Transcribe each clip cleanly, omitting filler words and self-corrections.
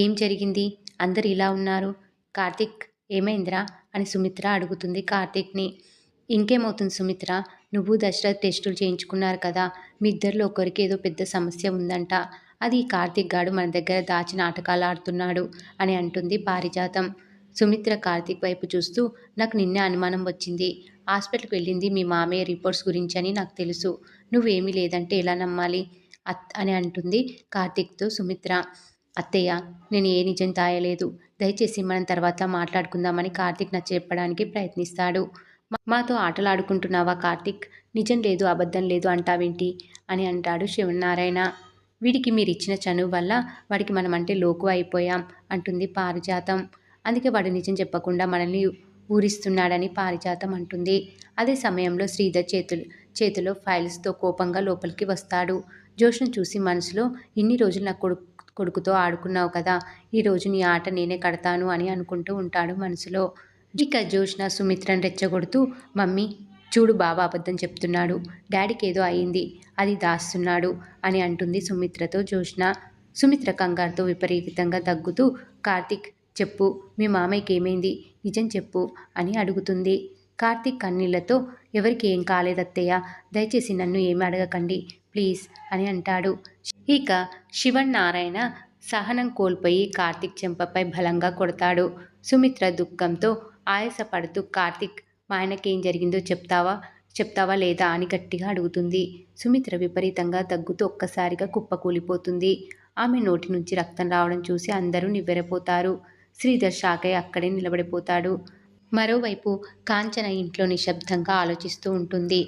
ఏం జరిగింది? అందరు ఇలా ఉన్నారు. కార్తీక్ ఏమైందిరా అని సుమిత్ర అడుగుతుంది కార్తీక్ని. ఇంకేమవుతుంది సుమిత్ర, నువ్వు దశరథ్ టెస్టులు చేయించుకున్నారు కదా, మీ ఇద్దరిలో ఒకరికి ఏదో పెద్ద సమస్య ఉందంట. అది ఈ కార్తీక్ గాడు మన దగ్గర దాచి నాటకాలు ఆడుతున్నాడు అని అంటుంది పారిజాతం. సుమిత్ర కార్తీక్ వైపు చూస్తూ, నాకు నిన్నే అనుమానం వచ్చింది. హాస్పిటల్కి వెళ్ళింది మీ మామయ్య రిపోర్ట్స్ గురించి అని నాకు తెలుసు. నువ్వేమీ లేదంటే ఎలా నమ్మాలి అని అంటుంది కార్తీక్తో సుమిత్ర. అత్తయ్య, నేను ఏ నిజం దాయలేదు. దయచేసి మనం తర్వాత మాట్లాడుకుందామని కార్తీక్ చెప్పడానికి ప్రయత్నిస్తాడు. మాతో ఆటలాడుకుంటున్నావా కార్తీక్? నిజం లేదు అబద్ధం లేదు అంటావేంటి అని అంటాడు శివనారాయణ. వీడికి మీరిచ్చిన చనువు వల్ల వాడికి మనమంటే లోకువ అయిపోయాం అంటుంది పారిజాతం. అందుకే వాడు నిజం చెప్పకుండా మనల్ని ఊరిస్తున్నాడని పారిజాతం అంటుంది. అదే సమయంలో శ్రీధర్ చేతిలో ఫైల్స్తో కోపంగా లోపలికి వస్తాడు. జోష్ను చూసి మనసులో, ఇన్ని రోజులు నా కొడుకుతో ఆడుకున్నావు కదా, ఈరోజు నీ ఆట నేనే కడతాను అని అనుకుంటూ ఉంటాడు మనసులో. ఇక జోష్న సుమిత్రను రెచ్చగొడుతూ, మమ్మీ చూడు బాబా అబద్ధం చెప్తున్నాడు, డాడీకి ఏదో అయింది, అది దాస్తున్నాడు అని అంటుంది సుమిత్రతో జోష్న. సుమిత్ర కంగారుతో విపరీతంగా దగ్గుతూ, కార్తీక్ చెప్పు, మీ మామయ్యకి ఏమైంది, నిజం చెప్పు అని అడుగుతుంది. కార్తీక్ కన్నీళ్లతో, ఎవరికి ఏం కాలేదత్తయ్య, దయచేసి నన్ను ఏమి అడగకండి ప్లీజ్ అని అంటాడు. ఇక శివనారాయణ సహనం కోల్పోయి కార్తీక్ చెంపపై బలంగా కొడతాడు. సుమిత్ర దుఃఖంతో ఆయాసపడుతూ, కార్తీక్ మా ఆయనకేం జరిగిందో చెప్తావా లేదా అని గట్టిగా అడుగుతుంది. సుమిత్ర విపరీతంగా దగ్గుతూ ఒక్కసారిగా కుప్పకూలిపోతుంది. ఆమె నోటి నుంచి రక్తం రావడం చూసి అందరూ నివ్వెరపోతారు. శ్రీధర్ షాక్ అయి అక్కడే నిలబడిపోతాడు. మరోవైపు కాంచన ఇంట్లో నిశ్శబ్దంగా ఆలోచిస్తూ ఉంటుంది.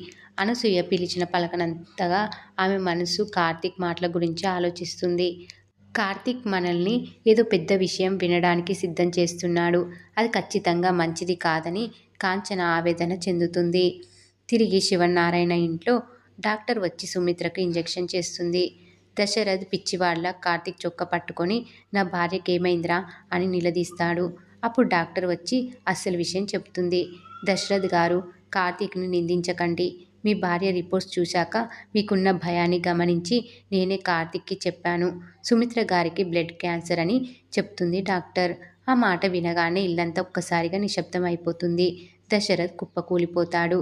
అనసూయ పిలిచిన పలకనంతగా ఆమె మనసు కార్తీక్ మాటల గురించి ఆలోచిస్తుంది. కార్తీక్ మనల్ని ఏదో పెద్ద విషయం వినడానికి సిద్ధం చేస్తున్నాడు, అది ఖచ్చితంగా మంచిది కాదని కాంచన ఆవేదన చెందుతుంది. తిరిగి శివనారాయణ ఇంట్లో డాక్టర్ వచ్చి సుమిత్రకు ఇంజెక్షన్ చేస్తుంది. దశరథ్ పిచ్చివాళ్ల కార్తీక్ చొక్క పట్టుకొని, నా భార్యకి ఏమైందిరా అని నిలదీస్తాడు. అప్పుడు డాక్టర్ వచ్చి అసలు విషయం చెప్తుంది. దశరథ్ గారు, కార్తీక్ని నిందించకండి. మీ భార్య రిపోర్ట్స్ చూశాక మీకున్న భయాన్ని గమనించి నేనే కార్తీక్కి చెప్పాను. సుమిత్ర గారికి బ్లడ్ క్యాన్సర్ అని చెప్తుంది డాక్టర్. ఆ మాట వినగానే ఇల్లంతా ఒక్కసారిగా నిశ్శబ్దం అయిపోతుంది. దశరథ్ కుప్పకూలిపోతాడు.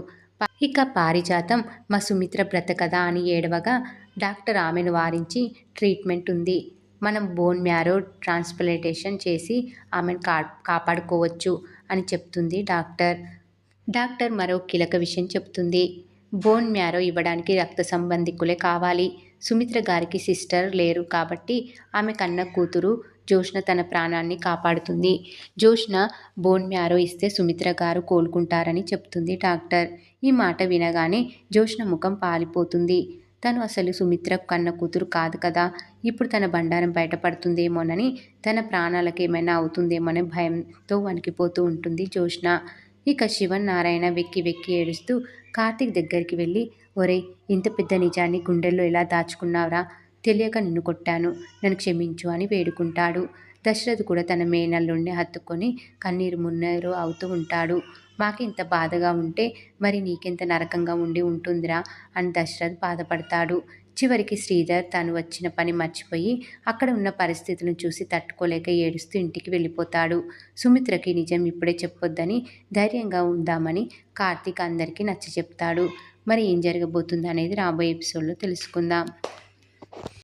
ఇక పారిజాతం మా సుమిత్ర బ్రతకదా అని ఏడవగా డాక్టర్ ఆమెను వారించి, ట్రీట్మెంట్ ఉంది, మనం బోన్ మ్యారో ట్రాన్స్ప్లాంటేషన్ చేసి ఆమెను కాపాడుకోవచ్చు అని చెప్తుంది డాక్టర్ మరో కీలక విషయం చెప్తుంది. బోన్ మ్యారో ఇవ్వడానికి రక్త సంబంధికులే కావాలి. సుమిత్ర గారికి సిస్టర్ లేరు కాబట్టి ఆమె కన్న కూతురు జోష్న తన ప్రాణాన్ని కాపాడుతుంది. జోష్న బోన్ మ్యారో ఇస్తే సుమిత్ర గారు కోలుకుంటారని చెప్తుంది డాక్టర్. ఈ మాట వినగానే జోష్న ముఖం పాలిపోతుంది. తను అసలు సుమిత్ర కన్న కూతురు కాదు కదా, ఇప్పుడు తన బండారం బయటపడుతుందేమోనని, తన ప్రాణాలకు ఏమైనా అవుతుందేమోనని భయంతో వణికిపోతూ ఉంటుంది జోష్న. ఇక శివనారాయణ వెక్కి వెక్కి ఏడుస్తూ కార్తీక్ దగ్గరికి వెళ్ళి, ఒరేయ్, ఇంత పెద్ద నిజాన్ని గుండెల్లో ఎలా దాచుకున్నావురా, తెలియక నిన్ను కొట్టాను, నన్ను క్షమించు అని వేడుకుంటాడు. దశరథ్ కూడా తన మేనల్లుండి హత్తుకొని కన్నీరు మున్నీరు అవుతూ ఉంటాడు. మాకు ఇంత బాధగా ఉంటే మరి నీకెంత నరకంగా ఉండి ఉంటుందిరా అని దశరథ్ బాధపడతాడు. చివరికి శ్రీధర్ తను వచ్చిన పని మర్చిపోయి అక్కడ ఉన్న పరిస్థితులను చూసి తట్టుకోలేక ఏడుస్తూ ఇంటికి వెళ్ళిపోతాడు. సుమిత్రకి నిజం ఇప్పుడే చెప్పొద్దని ధైర్యంగా ఉందామని కార్తీక్ అందరికీ నచ్చచెప్తాడు. మరి ఏం జరగబోతుంది అనేది రాబోయే ఎపిసోడ్లో తెలుసుకుందాం.